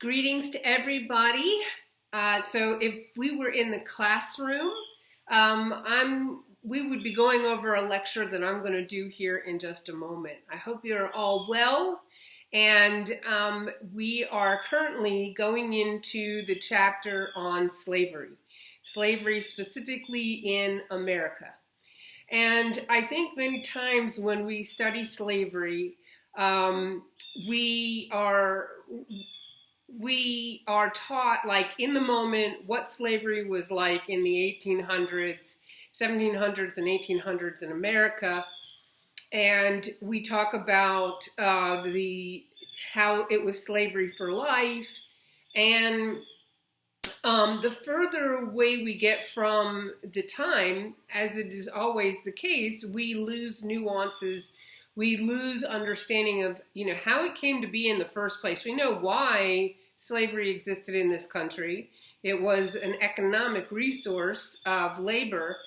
Greetings to everybody. So if we were in the classroom, we would be going over a lecture that I'm going to do here in just a moment. I hope you're all well, and we are currently going into the chapter on slavery specifically in America. And I think many times when we study slavery, we are taught, like in the moment, what slavery was like in the 1800s, 1700s, and 1800s in America. And we talk about how it was slavery for life. And the further away we get from the time, as it is always the case, we lose nuances. We lose understanding of, how it came to be in the first place. We know why slavery existed in this country. It was an economic resource of labor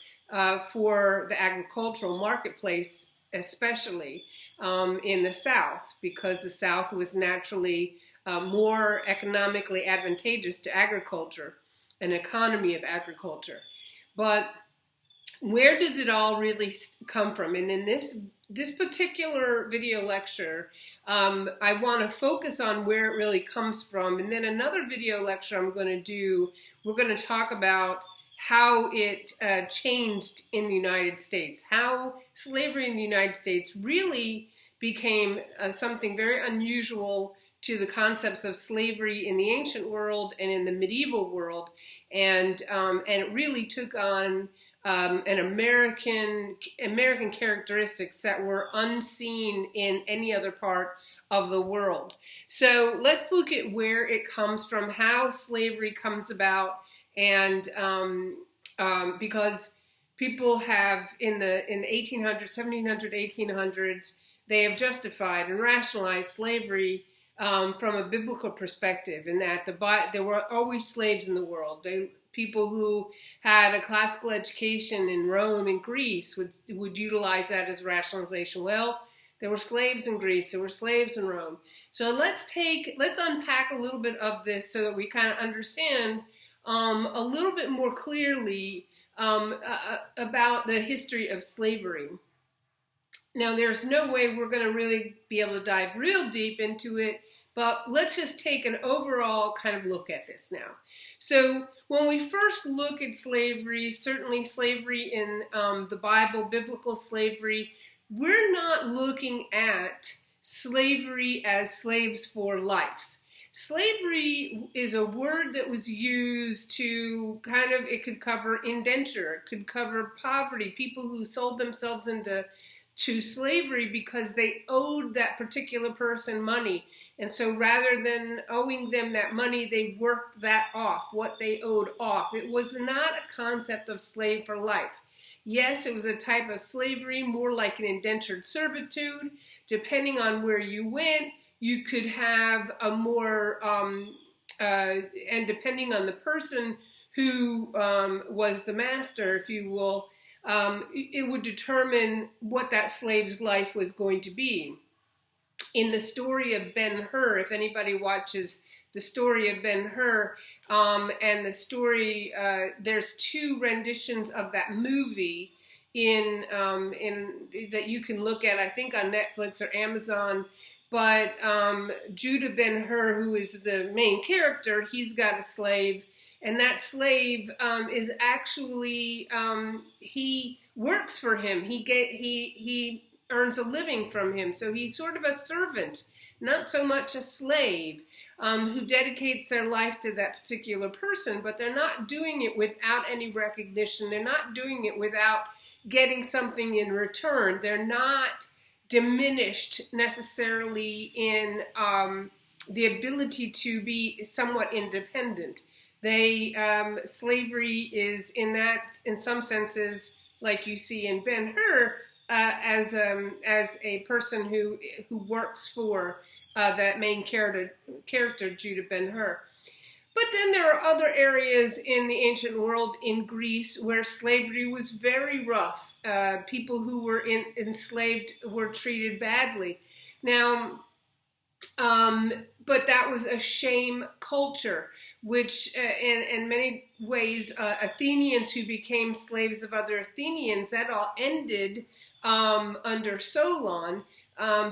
for the agricultural marketplace, especially in the South, because the South was naturally more economically advantageous to agriculture, an economy of agriculture. But where does it all really come from? And in this particular video lecture, I want to focus on where it really comes from. And then another video lecture I'm going to do, we're going to talk about how it changed in the United States, how slavery in the United States really became something very unusual to the concepts of slavery in the ancient world and in the medieval world. And it really took on an American characteristics that were unseen in any other part of the world. So let's look at where it comes from, how slavery comes about, and because people have in the 1800s, 1700s, 1800s, they have justified and rationalized slavery from a biblical perspective, in that there were always slaves in the world. People who had a classical education in Rome and Greece would utilize that as rationalization. Well, there were slaves in Greece, there were slaves in Rome. So let's unpack a little bit of this so that we kind of understand a little bit more clearly about the history of slavery. Now, there's no way we're going to really be able to dive real deep into it, but let's just take an overall kind of look at this now. So when we first look at slavery, certainly slavery in the Bible, biblical slavery, we're not looking at slavery as slaves for life. Slavery is a word that was used to it could cover indenture, it could cover poverty, people who sold themselves into slavery because they owed that particular person money. And so rather than owing them that money, they worked that off, what they owed off. It was not a concept of slave for life. Yes, it was a type of slavery, more like an indentured servitude. Depending on where you went, you could have a more, and depending on the person who was the master, if you will, it would determine what that slave's life was going to be. In the story of Ben-Hur, if anybody watches the story of Ben-Hur, and the story, there's two renditions of that movie in that you can look at, I think on Netflix or Amazon. But Judah Ben-Hur, who is the main character, he's got a slave, and that slave is actually he works for him. He earns a living from him. So he's sort of a servant, not so much a slave, who dedicates their life to that particular person, but they're not doing it without any recognition. They're not doing it without getting something in return. They're not diminished necessarily in the ability to be somewhat independent. Slavery is in some senses, like you see in Ben-Hur, as a person who works for that main character, Judah Ben-Hur. But then there are other areas in the ancient world, in Greece, where slavery was very rough. People who were enslaved were treated badly. Now, but that was a shame culture, which in many ways, Athenians who became slaves of other Athenians, that all ended under Solon.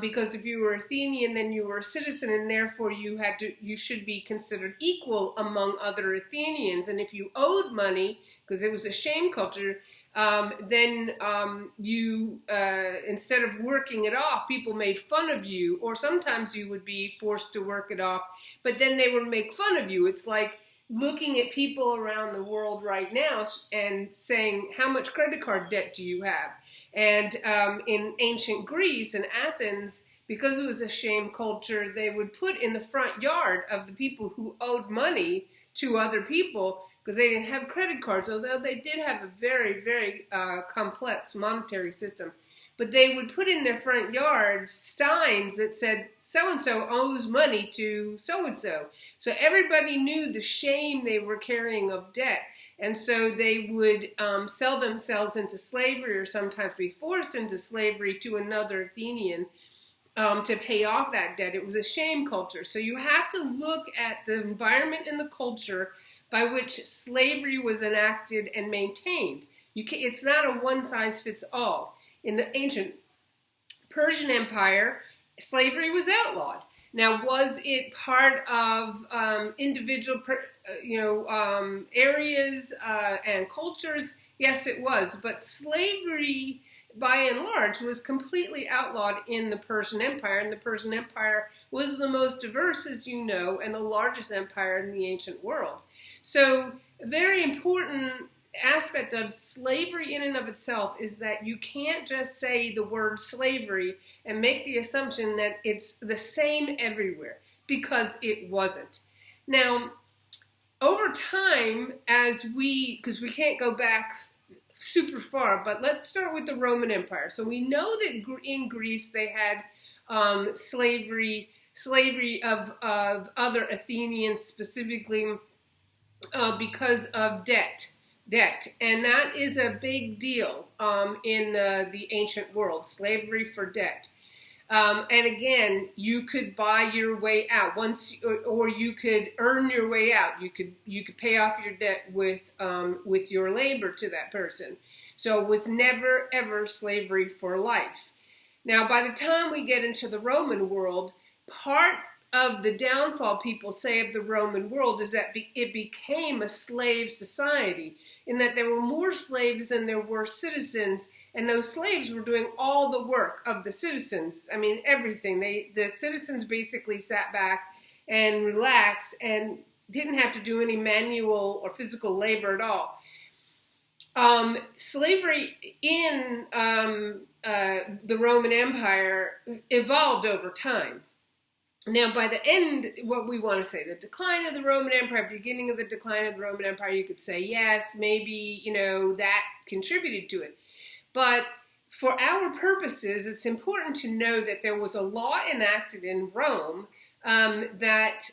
Because if you were Athenian, then you were a citizen, and therefore you should be considered equal among other Athenians. And if you owed money, because it was a shame culture, then you instead of working it off, people made fun of you, or sometimes you would be forced to work it off, but then they would make fun of you. It's like looking at people around the world right now and saying, how much credit card debt do you have? And in ancient Greece and Athens, because it was a shame culture, they would put in the front yard of the people who owed money to other people, because they didn't have credit cards, although they did have a very, very complex monetary system. But they would put in their front yards steins that said, so-and-so owes money to so-and-so. So everybody knew the shame they were carrying of debt. And so they would sell themselves into slavery, or sometimes be forced into slavery to another Athenian to pay off that debt. It was a shame culture. So you have to look at the environment and the culture by which slavery was enacted and maintained. It's not a one-size-fits-all. In the ancient Persian Empire, slavery was outlawed. Now, was it part of individual areas and cultures? Yes, it was. But slavery, by and large, was completely outlawed in the Persian Empire. And the Persian Empire was the most diverse, as you know, and the largest empire in the ancient world. So a very important aspect of slavery in and of itself is that you can't just say the word slavery and make the assumption that it's the same everywhere, because it wasn't. Now, over time, because we can't go back super far, but let's start with the Roman Empire. So we know that in Greece they had slavery of other Athenians, specifically because of debt, and that is a big deal in the ancient world, slavery for debt. And again, you could buy your way out or you could earn your way out. You could pay off your debt with your labor to that person. So it was never ever slavery for life. Now, by the time we get into the Roman world, part of the downfall, people say, of the Roman world is that it became a slave society, in that there were more slaves than there were citizens, and those slaves were doing all the work of the citizens. I mean, everything. The citizens basically sat back and relaxed and didn't have to do any manual or physical labor at all. Slavery in the Roman Empire evolved over time. Now, by the end, what we want to say, the decline of the Roman Empire, beginning of the decline of the Roman Empire, you could say, yes, maybe, that contributed to it. But for our purposes, it's important to know that there was a law enacted in Rome that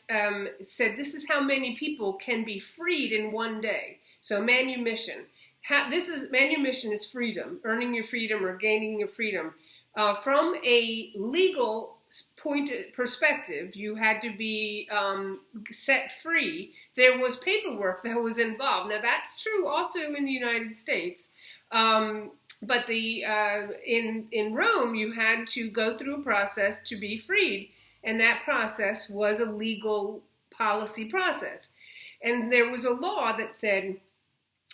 said this is how many people can be freed in one day. So manumission. Manumission is freedom, earning your freedom or gaining your freedom. From a legal perspective, you had to be set free. There was paperwork that was involved. Now that's true also in the United States, but in Rome you had to go through a process to be freed, and that process was a legal policy process. And there was a law that said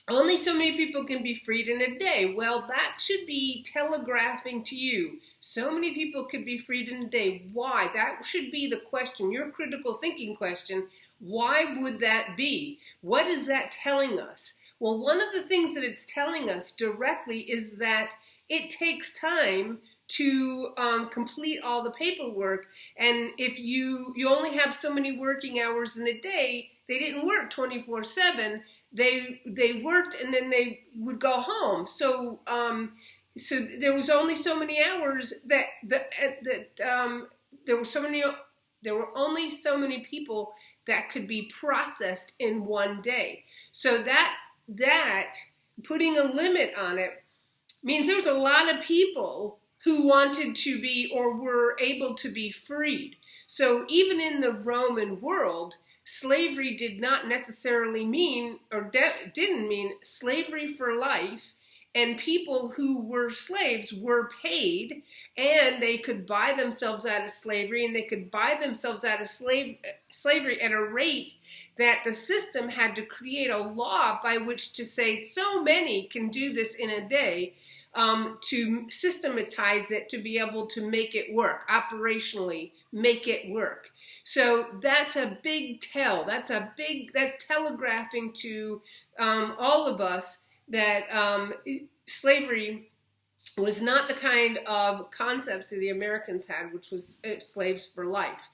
only so many people can be freed in a day. Well, that should be telegraphing to you. So many people could be freed in a day. Why? That should be the question, your critical thinking question. Why would that be? What is that telling us? Well, one of the things that it's telling us directly is that it takes time to complete all the paperwork. And if you only have so many working hours in a day, they didn't work 24/7. They worked and then they would go home. So there was only so many hours that there were only so many people that could be processed in one day. So that putting a limit on it means there was a lot of people who wanted to be or were able to be freed. So even in the Roman world, slavery did not necessarily mean, or didn't mean, slavery for life. And people who were slaves were paid, and they could buy themselves out of slavery, and they could buy themselves out of slavery at a rate that the system had to create a law by which to say so many can do this in a day, to systematize it, to be able to make it work, operationally make it work. So that's a big tell. That's telegraphing to all of us that slavery was not the kind of concepts that the Americans had, which was slaves for life.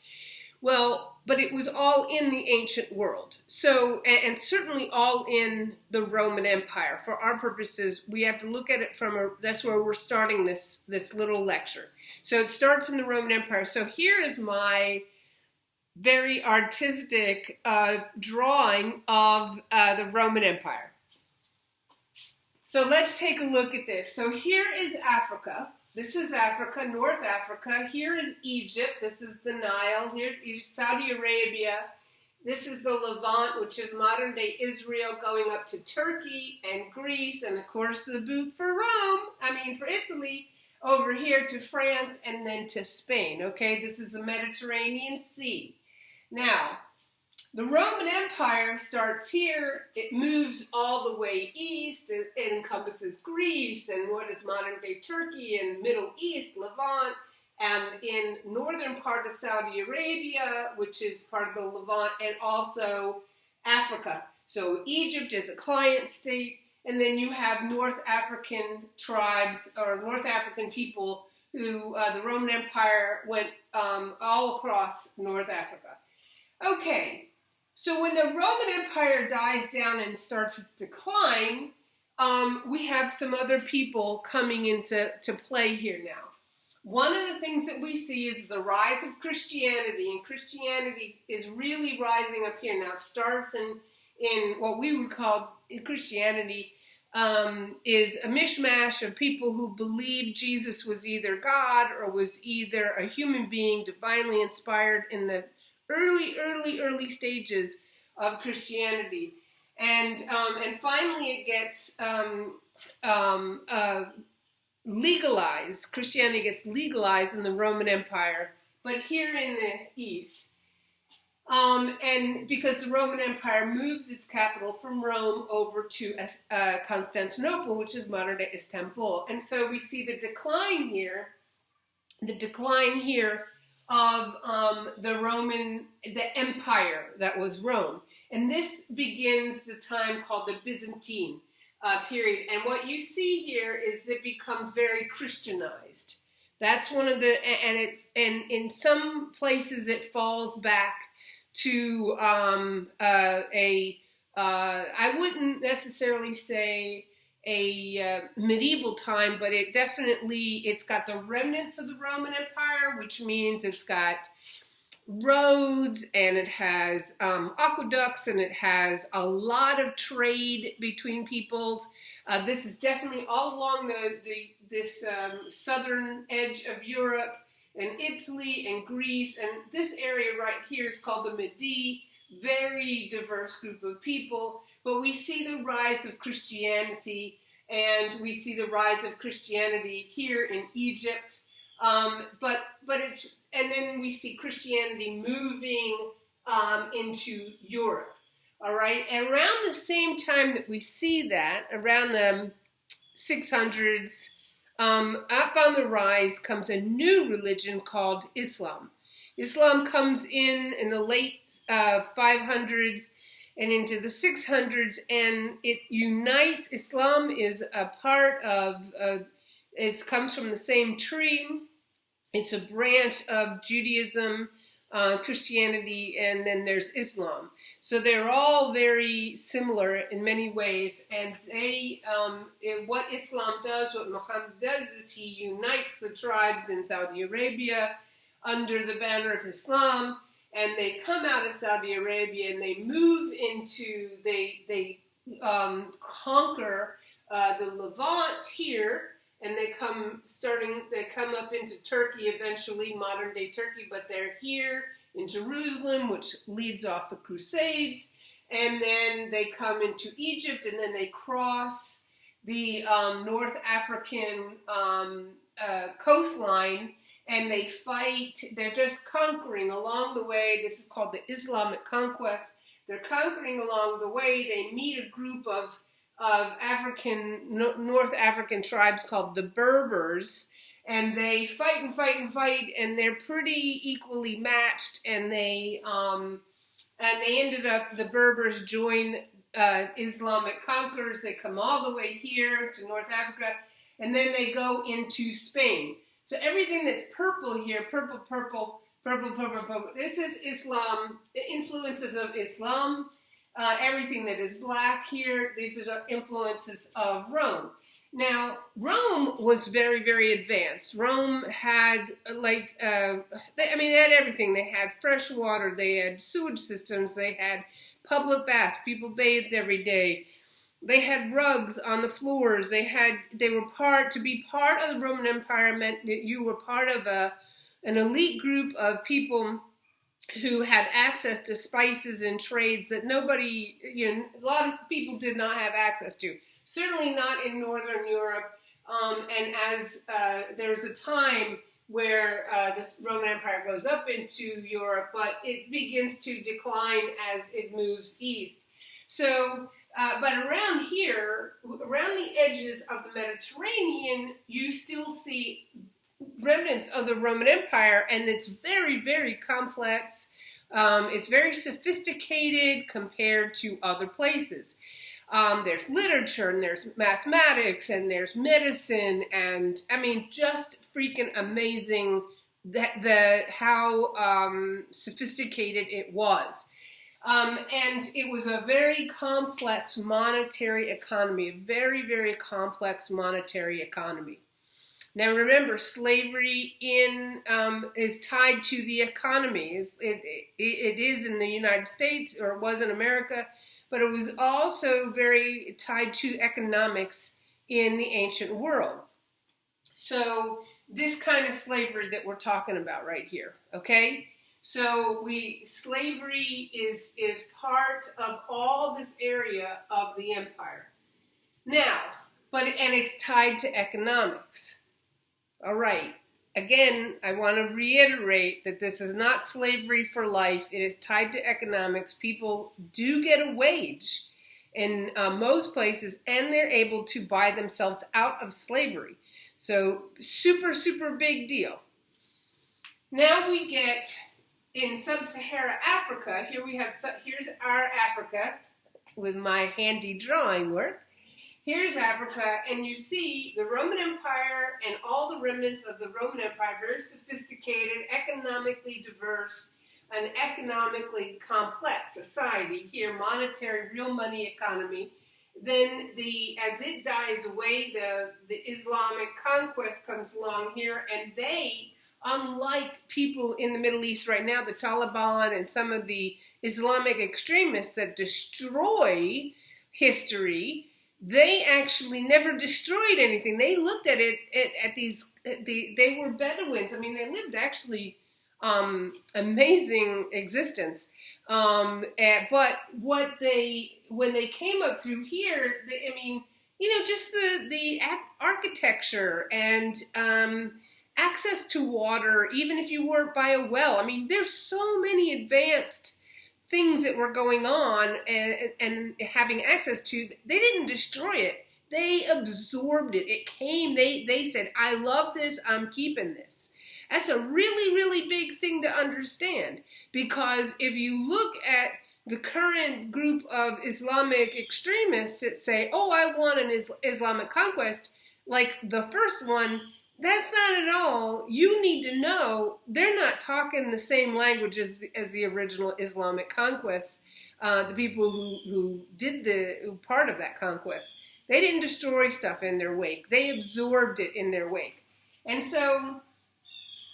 Well, but it was all in the ancient world. So, and certainly all in the Roman Empire. For our purposes, we have to look at it that's where we're starting this little lecture. So it starts in the Roman Empire. So here is my very artistic drawing of the Roman Empire. So let's take a look at this. So here is Africa. This is Africa, North Africa. Here is Egypt. This is the Nile. Here's Saudi Arabia. This is the Levant, which is modern-day Israel, going up to Turkey and Greece, and of course the boot for Italy, over here to France, and then to Spain. Okay, this is the Mediterranean Sea. Now, the Roman Empire starts here. It moves all the way east. It encompasses Greece and what is modern-day Turkey and Middle East, Levant, and in northern part of Saudi Arabia, which is part of the Levant, and also Africa. So Egypt is a client state, and then you have North African tribes or North African people who the Roman Empire went all across North Africa. Okay. So when the Roman Empire dies down and starts its decline, we have some other people coming into play here now. One of the things that we see is the rise of Christianity, and Christianity is really rising up here now. It starts in what we would call Christianity is a mishmash of people who believed Jesus was either God or was either a human being divinely inspired in the early stages of Christianity, and finally it gets legalized. Christianity gets legalized in the Roman Empire, but here in the East, and because the Roman Empire moves its capital from Rome over to Constantinople, which is modern-day Istanbul, and so we see the decline here of the empire that was Rome. And this begins the time called the Byzantine period. And what you see here is it becomes very Christianized. That's one of the, and in some places it falls back to I wouldn't necessarily say a medieval time, but it's got the remnants of the Roman Empire, which means it's got roads, and it has aqueducts, and it has a lot of trade between peoples. This is definitely all along this southern edge of Europe, and Italy and Greece, and this area right here is called the Midi. Very diverse group of people. But we see the rise of Christianity, and we see the rise of Christianity here in Egypt. And then we see Christianity moving into Europe. All right, and around the same time that we see that, around the 600s, up on the rise comes a new religion called Islam. Islam comes in the late 500s and into the 600s, and it unites. Islam is a part of, it comes from the same tree. It's a branch of Judaism, Christianity, and then there's Islam. So they're all very similar in many ways, and what Islam does, what Muhammad does, is he unites the tribes in Saudi Arabia under the banner of Islam, and they come out of Saudi Arabia and they move into, they conquer the Levant here, and they come up into Turkey eventually, modern day Turkey, but they're here in Jerusalem, which leads off the Crusades, and then they come into Egypt, and then they cross the North African coastline, and they fight. They're just conquering along the way. This is called the Islamic Conquest. They're conquering along the way. They meet a group of North African tribes called the Berbers, and they fight and fight and fight, and they're pretty equally matched, and they ended up, the Berbers join Islamic conquerors. They come all the way here to North Africa, and then they go into Spain. So everything that's purple here, purple, this is Islam, the influences of Islam. Everything that is black here, these are the influences of Rome. Now, Rome was very, very advanced. Rome had, they had everything. They had fresh water, they had sewage systems, they had public baths, people bathed every day. They had rugs on the floors. To be part of the Roman Empire meant that you were part of an elite group of people who had access to spices and trades that a lot of people did not have access to. Certainly not in Northern Europe. And as there's a time where this Roman Empire goes up into Europe, but it begins to decline as it moves east. So, but around here, around the edges of the Mediterranean, you still see remnants of the Roman Empire, and it's very, very complex. It's very sophisticated compared to other places. There's literature, and there's mathematics, and there's medicine, and just freaking amazing how sophisticated it was. And it was a very complex monetary economy, a very, very complex monetary economy. Now remember, slavery is tied to the economy. It is in the United States, or it was in America, but it was also very tied to economics in the ancient world. So this kind of slavery that we're talking about right here, okay? So slavery is part of all this area of the empire. Now, and it's tied to economics. All right. Again, I want to reiterate that this is not slavery for life. It is tied to economics. People do get a wage in most places, and they're able to buy themselves out of slavery. So super, super big deal. Now we get in sub-Sahara Africa. Here's our Africa with my handy drawing work. Here's Africa, and you see the Roman Empire and all the remnants of the Roman Empire, very sophisticated, economically diverse, and economically complex society. Here, monetary, real money economy. Then, as it dies away, the Islamic Conquest comes along here, and they, unlike people in the Middle East right now, the Taliban and some of the Islamic extremists that destroy history, they actually never destroyed anything. They looked at it they were Bedouins. They lived actually amazing existence. But when they came up through here, just the architecture and access to water, even if you weren't by a well. There's so many advanced things that were going on and having access to. They didn't destroy it. They absorbed it. It came. They said, I love this. I'm keeping this. That's a really, really big thing to understand, because if you look at the current group of Islamic extremists that say, oh, I want an Islamic conquest, like the first one, that's not at all. You need to know they're not talking the same language as the original Islamic conquest, the people who part of that conquest. They didn't destroy stuff in their wake. They absorbed it in their wake. And so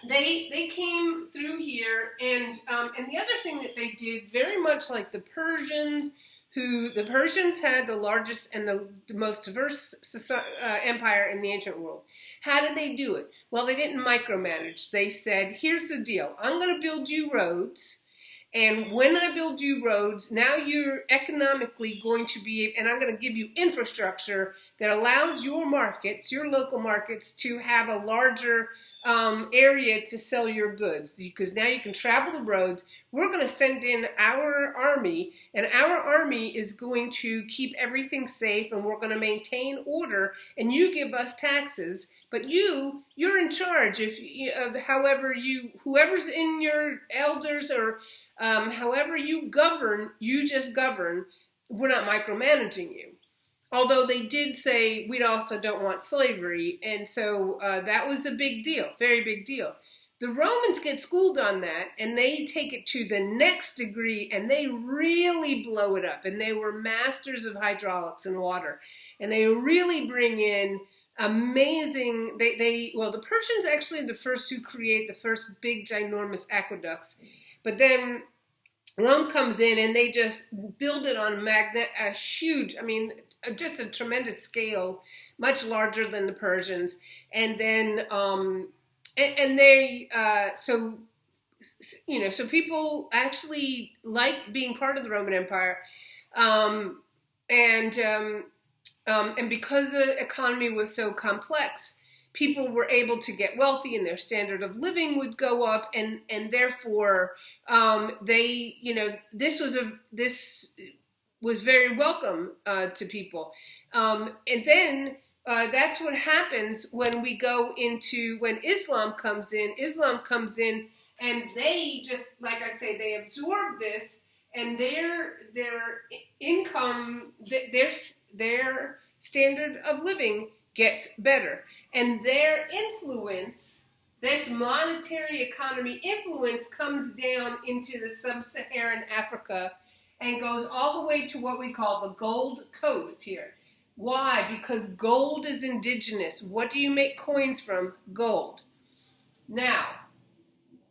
they came through here, and the other thing that they did, very much like the Persians, who the Persians had the largest and the most diverse empire in the ancient world. How did they do it? Well, they didn't micromanage. They said, here's the deal. I'm going to build you roads. And when I build you roads, now you're economically going to be, and I'm going to give you infrastructure that allows your markets, your local markets, to have a larger area to sell your goods, because now you can travel the roads. We're going to send in our army, and our army is going to keep everything safe, and we're going to maintain order, and you give us taxes, but you're in charge of whoever's in your elders, or however you govern, you just govern. We're not micromanaging you. Although they did say we also don't want slavery, and so that was a big deal, very big deal. The Romans get schooled on that, and they take it to the next degree, and they really blow it up. And they were masters of hydraulics and water, and they really bring in amazing. The Persians actually are the first to create the first big, ginormous aqueducts, but then Rome comes in and they just build it on a huge, just a tremendous scale, much larger than the Persians. And then, so people actually like being part of the Roman Empire. And because the economy was so complex, people were able to get wealthy and their standard of living would go up, and therefore this was very welcome to people. And then that's what happens when Islam comes in. Islam comes in, and they just, like I say, they absorb this, and their income, their standard of living gets better. And their influence, this monetary economy influence, comes down into the sub-Saharan Africa and goes all the way to what we call the Gold Coast here. Why? Because gold is indigenous. What do you make coins from? Gold. Now,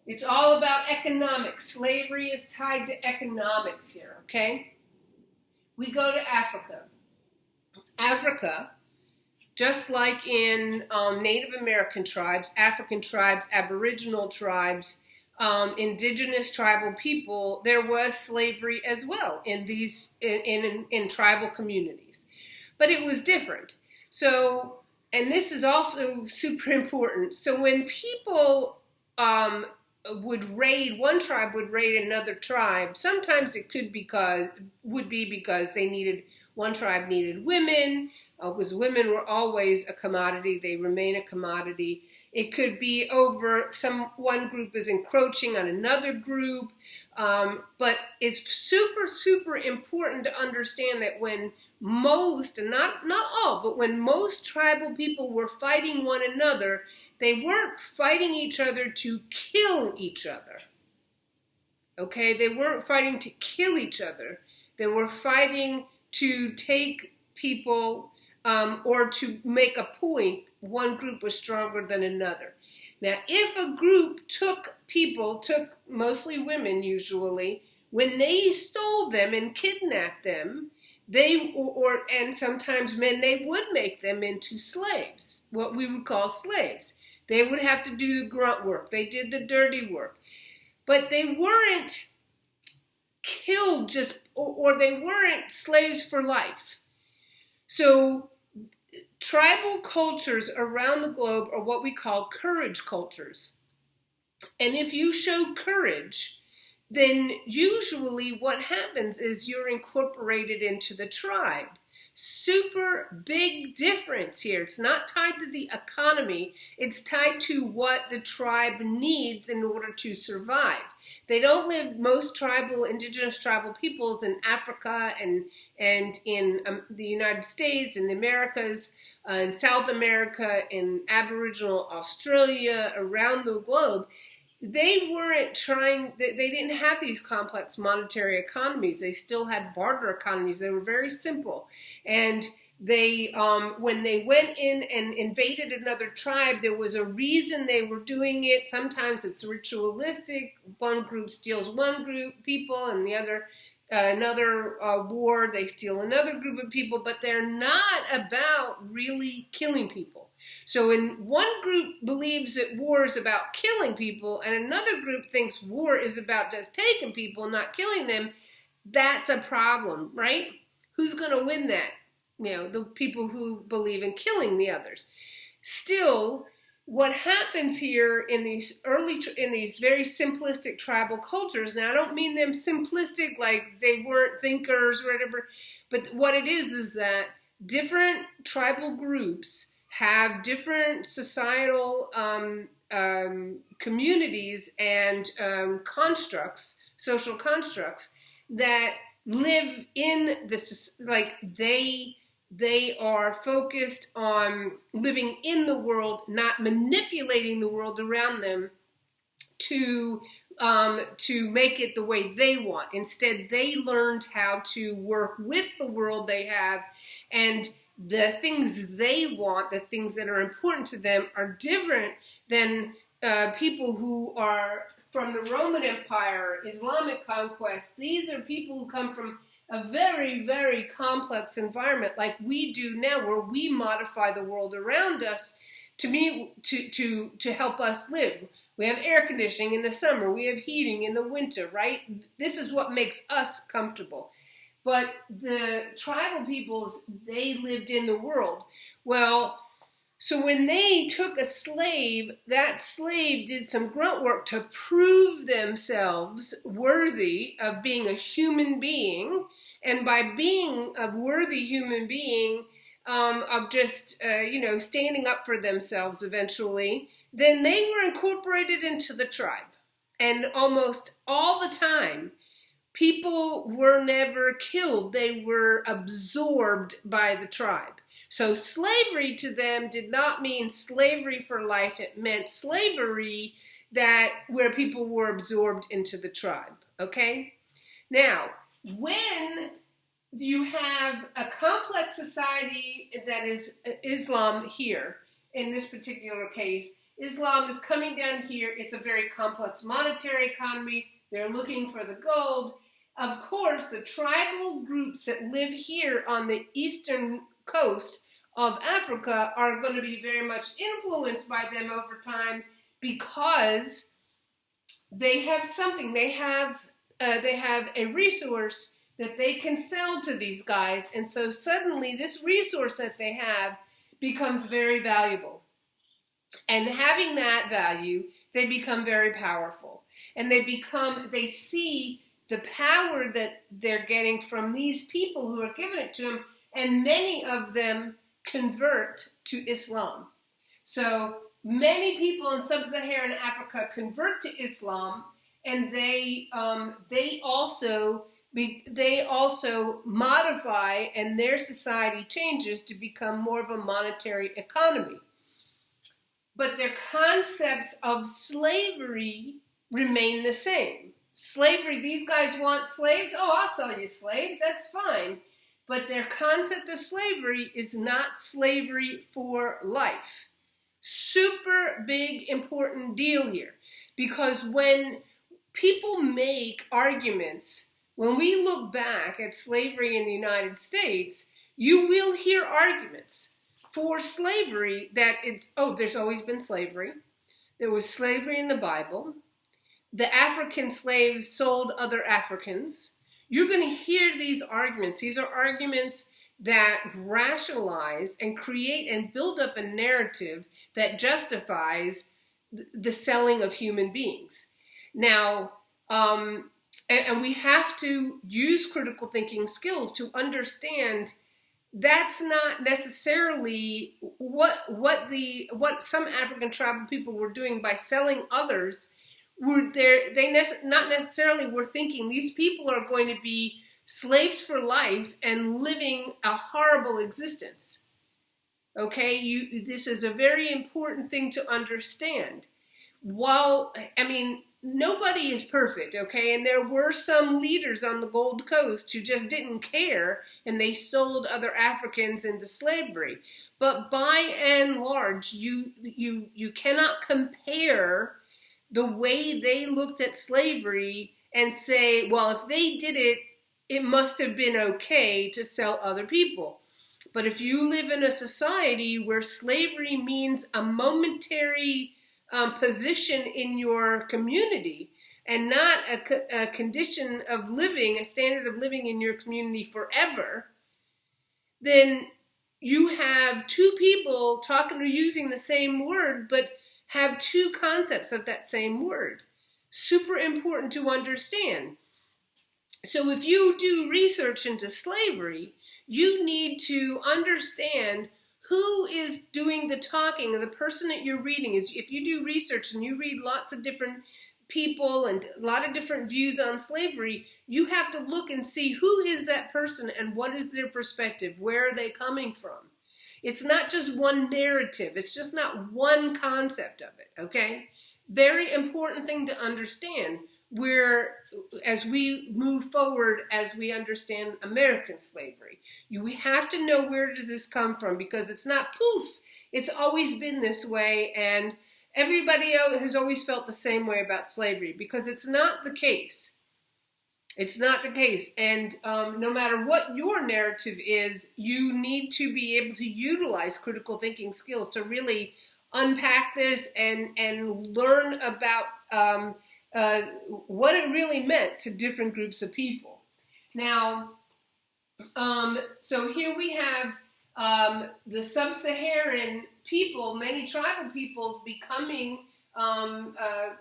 it's all about economics. Slavery is tied to economics here, okay? We go to Africa. Africa, just like in Native American tribes, African tribes, Aboriginal tribes, indigenous tribal people, there was slavery as well in these in tribal communities, but it was different. So, and this is also super important. So when people one tribe would raid another tribe, sometimes it would be because one tribe needed women. Because women were always a commodity, they remain a commodity. It could be over one group is encroaching on another group. But it's super, super important to understand that when most, and not all, but when most tribal people were fighting one another, they weren't fighting each other to kill each other. Okay, they weren't fighting to kill each other. They were fighting to take people or to make a point. One group was stronger than another. Now, if a group took mostly women usually, when they stole them and kidnapped them, and sometimes men, they would make them into slaves, what we would call slaves. They would have to do the grunt work. They did the dirty work. But they weren't killed or they weren't slaves for life. So tribal cultures around the globe are what we call courage cultures. And if you show courage, then usually what happens is you're incorporated into the tribe. Super big difference here. It's not tied to the economy. It's tied to what the tribe needs in order to survive. They don't live, most indigenous tribal peoples in Africa and in the United States, in the Americas, in South America, in Aboriginal Australia, around the globe. They didn't have these complex monetary economies. They still had barter economies. They were very simple. And they, when they went in and invaded another tribe, there was a reason they were doing it. Sometimes it's ritualistic. One group steals one group people and the other another war, they steal another group of people, but they're not about really killing people. So when one group believes that war is about killing people and another group thinks war is about just taking people, not killing them, that's a problem, right? Who's going to win that? The people who believe in killing the others. Still, what happens here in these very simplistic tribal cultures, now I don't mean them simplistic like they weren't thinkers or whatever, but what it is that different tribal groups have different societal communities and social constructs that live in this, like they are focused on living in the world, not manipulating the world around them to make it the way they want. Instead, they learned how to work with the world they have, and the things they want, the things that are important to them, are different than people who are from the Roman Empire, Islamic Conquest. These are people who come from a very, very complex environment like we do now, where we modify the world around us to help us live. We have air conditioning in the summer, we have heating in the winter, right? This is what makes us comfortable. But the tribal peoples, they lived in the world. Well, so when they took a slave, that slave did some grunt work to prove themselves worthy of being a human being. And by being a worthy human being, of just, standing up for themselves eventually, then they were incorporated into the tribe. And almost all the time, people were never killed. They were absorbed by the tribe. So slavery to them did not mean slavery for life. It meant slavery where people were absorbed into the tribe. Okay? Now, when you have a complex society that is Islam here, in this particular case, Islam is coming down here. It's a very complex monetary economy. They're looking for the gold. Of course, the tribal groups that live here on the eastern coast of Africa are going to be very much influenced by them over time, because they have something. They have a resource that they can sell to these guys, and so suddenly this resource that they have becomes very valuable. And having that value, they become very powerful, and they see the power that they're getting from these people who are giving it to them, and many of them convert to Islam. So many people in sub-Saharan Africa convert to Islam, and they also modify, and their society changes to become more of a monetary economy. But their concepts of slavery remain the same. Slavery, these guys want slaves. Oh, I'll sell you slaves. That's fine. But their concept of slavery is not slavery for life. Super big, important deal here. Because when people make arguments, when we look back at slavery in the United States, you will hear arguments for slavery that there's always been slavery. There was slavery in the Bible. The African slaves sold other Africans. You're going to hear these arguments. These are arguments that rationalize and create and build up a narrative that justifies the selling of human beings. Now, and we have to use critical thinking skills to understand that's not necessarily what some African tribal people were doing by selling others. Not necessarily were thinking these people are going to be slaves for life and living a horrible existence. Okay, this is a very important thing to understand. Nobody is perfect, okay? And there were some leaders on the Gold Coast who just didn't care, and they sold other Africans into slavery. But by and large, you cannot compare the way they looked at slavery and say, well, if they did it it must have been okay to sell other people. But if you live in a society where slavery means a momentary position in your community and not a condition of living, a standard of living in your community forever, then you have two people talking or using the same word, but have two concepts of that same word. Super important to understand. So if you do research into slavery, you need to understand who is doing the talking, and the person that you're reading is, if you do research and you read lots of different people and a lot of different views on slavery, you have to look and see who is that person and what is their perspective, where are they coming from. It's not just one narrative, it's just not one concept of it, okay? Very important thing to understand, where as we move forward, as we understand American slavery, we have to know, where does this come from, because it's not poof, it's always been this way, and everybody else has always felt the same way about slavery, because it's not the case. It's not the case. And no matter what your narrative is, you need to be able to utilize critical thinking skills to really unpack this and learn about what it really meant to different groups of people. Now, so here we have the sub-Saharan people, many tribal peoples becoming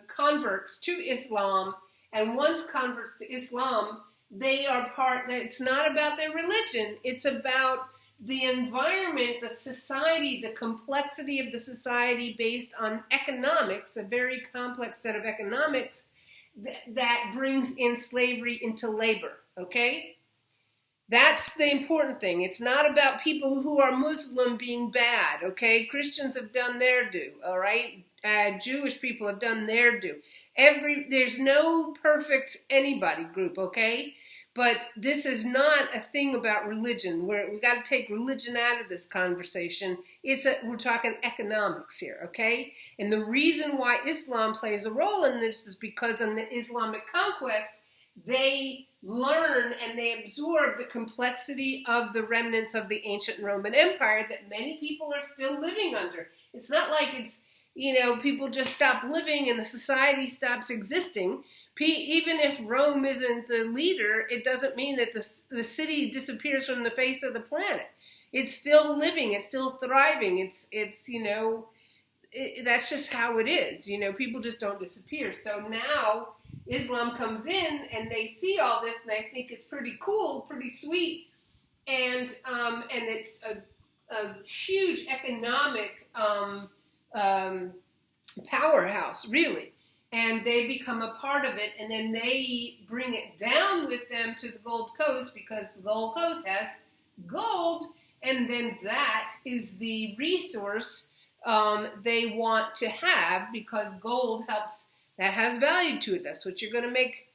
converts to Islam. And once converts to Islam, they are it's not about their religion, it's about the environment, the society, the complexity of the society based on economics, a very complex set of economics that brings in slavery into labor, okay? That's the important thing. It's not about people who are Muslim being bad, okay? Christians have done their due, all right? Jewish people have done their due. There's no perfect anybody group, okay? But this is not a thing about religion. We got to take religion out of this conversation. We're talking economics here, okay? And the reason why Islam plays a role in this is because in the Islamic Conquest, they learn and they absorb the complexity of the remnants of the ancient Roman Empire that many people are still living under. It's not like people just stop living and the society stops existing. Even if Rome isn't the leader, it doesn't mean that the city disappears from the face of the planet. It's still living, it's still thriving. That's just how it is. People just don't disappear. So now Islam comes in and they see all this and they think it's pretty cool, pretty sweet, and it's a huge economic powerhouse, really. And they become a part of it, and then they bring it down with them to the Gold Coast, because the Gold Coast has gold, and then that is the resource they want to have, because gold that has value to it. That's what you're going to make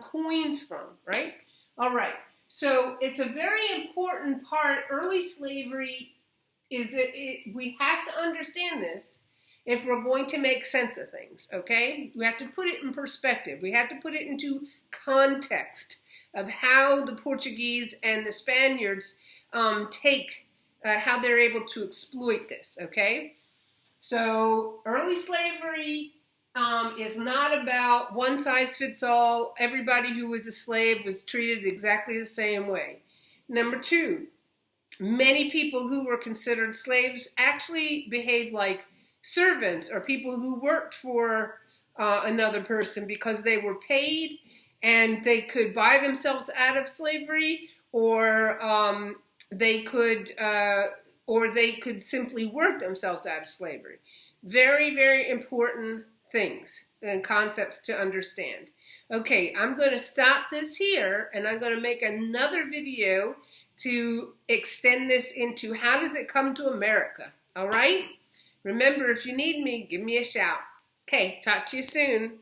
coins from, right? All right. So it's a very important part. Early slavery we have to understand this if we're going to make sense of things, okay? We have to put it in perspective. We have to put it into context of how the Portuguese and the Spaniards how they're able to exploit this, okay? So early slavery is not about one size fits all. Everybody who was a slave was treated exactly the same way. Number two, many people who were considered slaves actually behaved like servants or people who worked for another person because they were paid and they could buy themselves out of slavery, or they could simply work themselves out of slavery. Very, very important things and concepts to understand. Okay, I'm going to stop this here, and I'm going to make another video to extend this into how does it come to America, all right? Remember, if you need me, give me a shout. Okay, talk to you soon.